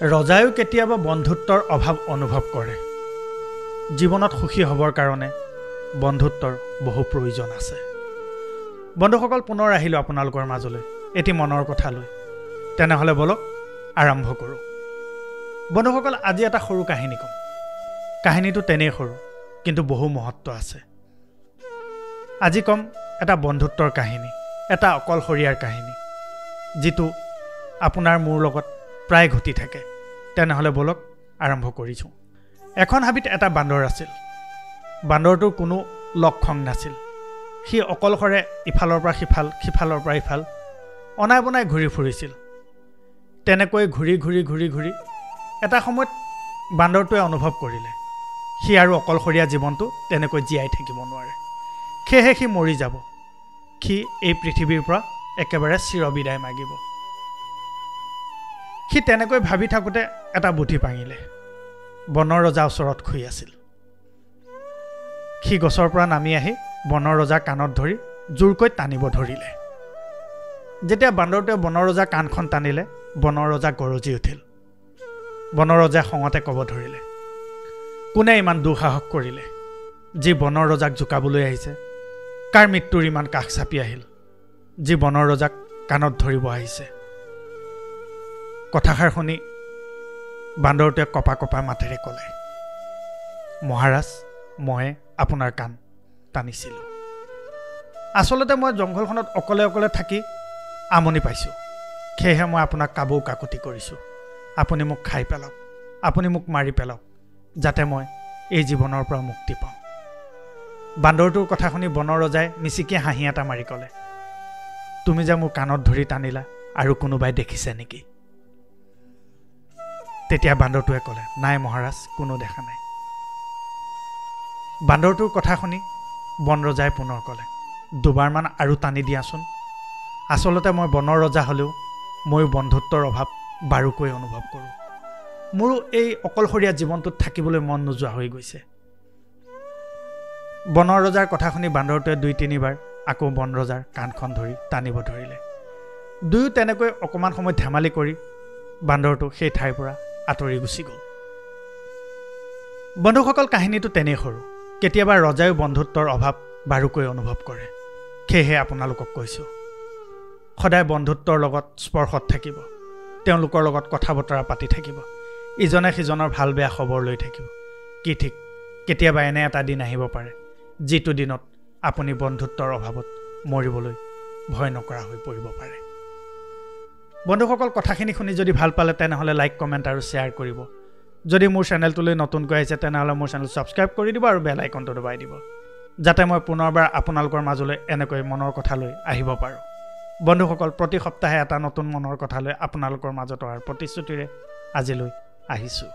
ৰজায়ো কেতিয়াবা বন্ধুত্বৰ অভাৱ অনুভৱ কৰে। জীৱনত সুখী হ'বৰ কাৰণে বন্ধুত্বৰ বহু প্ৰয়োজন আছে। বন্ধুসকল, পুনৰ আহিলোঁ আপোনালোকৰ মাজলৈ এটি মনৰ কথা লৈ। তেনেহ'লে বলক আৰম্ভ কৰোঁ। বন্ধুসকল, আজি এটা সৰু কাহিনী ক'ম। কাহিনীটো তেনেই সৰু, কিন্তু বহু মহত্ব আছে। আজি ক'ম এটা বন্ধুত্বৰ কাহিনী, এটা অকলশৰীয়াৰ কাহিনী, যিটো আপোনাৰ মোৰ লগত প্ৰায় ঘটি থাকে। তেনেহ'লে বলক আৰম্ভ কৰিছোঁ। এখন হাবিত এটা বান্দৰ আছিল। বান্দৰটোৰ কোনো লক্ষণ নাছিল। সি অকলশৰে ইফালৰ পৰা সিফাল, সিফালৰ পৰা ইফাল অনাই বনাই ঘূৰি ফুৰিছিল। তেনেকৈ ঘূৰি এটা সময়ত বান্দৰটোৱে অনুভৱ কৰিলে সি আৰু অকলশৰীয়া জীৱনটো তেনেকৈ জীয়াই থাকিব নোৱাৰে। সেয়েহে সি মৰি যাব। সি এই পৃথিৱীৰ পৰা একেবাৰে চিৰবিদায় মাগিব। সি তেনেকৈ ভাবি থাকোঁতে এটা বুদ্ধি পাঙিলে। বনৰ ৰজা ওচৰত শুই আছিল। সি গছৰ পৰা নামি আহি বনৰ ৰজাৰ কাণত ধৰি জোৰকৈ টানিব ধৰিলে। যেতিয়া বান্দৰটোৱে বনৰ ৰজাৰ কাণখন টানিলে, বনৰ ৰজা গৰজি উঠিল। বনৰ ৰজাই খঙতে ক'ব ধৰিলে, কোনে ইমান দুঃসাহস কৰিলে? যি বনৰ ৰজাক জোকাবলৈ আহিছে, কাৰ মৃত্যুৰ ইমান কাষ চাপি আহিল, যি বনৰ ৰজাক কাণত ধৰিব আহিছে? কথাষাৰ শুনি বান্দৰটোৱে কপা কপা মাতেৰে ক'লে, মহাৰাজ, মই আপোনাৰ কাণ টানিছিলোঁ। আচলতে মই জংঘলখনত অকলে অকলে থাকি আমনি পাইছোঁ। সেয়েহে মই আপোনাক কাবৌ কাকুতি কৰিছোঁ। আপুনি মোক খাই পেলাওক, আপুনি মোক মাৰি পেলাওক, যাতে মই এই জীৱনৰ পৰা মুক্তি পাওঁ। বান্দৰটোৰ কথা শুনি বনৰ ৰজাই মিচিকিয়ে হাঁহি এটা মাৰি ক'লে, তুমি যে মোৰ কাণত ধৰি টানিলা, আৰু কোনোবাই দেখিছে নেকি? তেতিয়া বান্দৰটোৱে ক'লে, নাই মহাৰাজ, কোনো দেখা নাই। বান্দৰটোৰ কথা শুনি বন ৰজাই পুনৰ ক'লে, দুবাৰমান আৰু টানি দিয়াচোন। আচলতে মই বনৰ ৰজা হ'লেও ময়ো বন্ধুত্বৰ অভাৱ বাৰুকৈ অনুভৱ কৰোঁ। মোৰো এই অকলশৰীয়া জীৱনটোত থাকিবলৈ মন নোযোৱা হৈ গৈছে। বনৰ ৰজাৰ কথা শুনি বান্দৰটোৱে ২-৩বাৰ আকৌ বন ৰজাৰ কাণখন ধৰি টানিব ধৰিলে। দুয়ো তেনেকৈ অকণমান সময় ধেমালি কৰি বান্দৰটো সেই ঠাইৰ পৰা আঁতৰি গুচি গ'ল। বন্ধুসকল, কাহিনীটো তেনেই সৰু। কেতিয়াবা ৰজায়ো বন্ধুত্বৰ অভাৱ বাৰুকৈ অনুভৱ কৰে। সেয়েহে আপোনালোকক কৈছোঁ, সদায় বন্ধুত্বৰ লগত স্পৰ্শত থাকিব। তেওঁলোকৰ লগত কথা বতৰা পাতি থাকিব। ইজনে সিজনৰ ভাল বেয়া খবৰ লৈ থাকিব। কি ঠিক, কেতিয়াবা এনে এটা দিন আহিব পাৰে, যিটো দিনত আপুনি বন্ধুত্বৰ অভাৱত মৰিবলৈ ভয় নকৰা হৈ পৰিব পাৰে। বন্ধুসকল, কথাখিনি শুনি যদি ভাল পালে তেনেহ'লে লাইক, কমেণ্ট আৰু শ্বেয়াৰ কৰিব। যদি মোৰ চেনেলটোলৈ নতুনকৈ আহিছে তেনেহ'লে মোৰ চেনেল ছাবস্ক্ৰাইব কৰি দিব আৰু বেল আইকনটো দবাই দিব, যাতে মই পুনৰবাৰ আপোনালোকৰ মাজলৈ এনেকৈ মনৰ কথা লৈ আহিব পাৰোঁ। বন্ধুসকল, প্ৰতি সপ্তাহে এটা নতুন মনৰ কথা লৈ আপোনালোকৰ মাজত অহাৰ প্ৰতিশ্ৰুতিৰে আজিলৈ আহিছোঁ।